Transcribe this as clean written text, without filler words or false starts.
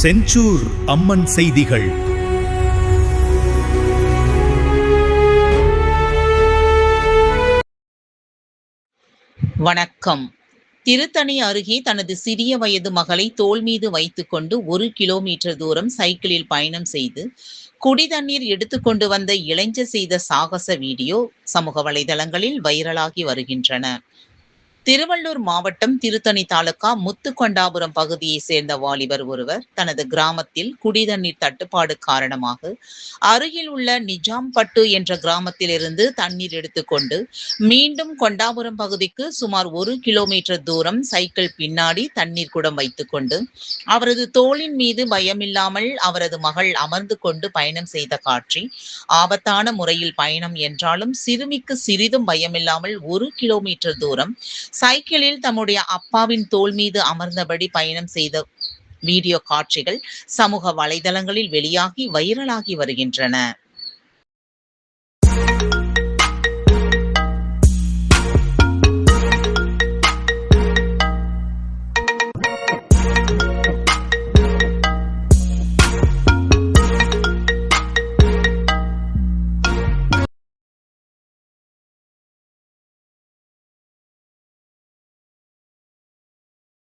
செஞ்சூர் அம்மன் செய்திகள். வணக்கம். திருத்தணி அருகே தனது சிறிய வயது மகளை தோள் மீது வைத்துக் கொண்டு 1 கிலோமீட்டர் தூரம் சைக்கிளில் பயணம் செய்து குடிதண்ணீர் எடுத்துக்கொண்டு வந்த இளைஞர் செய்த சாகச வீடியோ சமூக வலைதளங்களில் வைரலாகி வருகின்றன. திருவள்ளூர் மாவட்டம் திருத்தணி தாலுகா முத்துக்கொண்டாபுரம் பகுதியை சேர்ந்த வாலிபர் ஒருவர் தனது கிராமத்தில் குடிதண்ணீர் தட்டுப்பாடு காரணமாக அருகில் உள்ள நிஜாம்பட்டு என்ற கிராமத்திலிருந்து தண்ணீர் எடுத்துக்கொண்டு மீண்டும் கொண்டாபுரம் பகுதிக்கு சுமார் 1 கிலோமீட்டர் தூரம் சைக்கிள் பின்னாடி தண்ணீர் குடம் வைத்துக்கொண்டு அவரது தோளின் மீது பயமில்லாமல் அவரது மகள் அமர்ந்து கொண்டு பயணம் செய்த காட்சி ஆபத்தான முறையில் பயணம் என்றாலும் சிறுமிக்கு சிறிதும் பயமில்லாமல் 1 கிலோமீட்டர் தூரம் சைக்கிளில் தம்முடைய அப்பாவின் தோள் மீது அமர்ந்தபடி பயணம் செய்த வீடியோ காட்சிகள் சமூக வலைதளங்களில் வெளியாகி வைரலாகி வருகின்றன.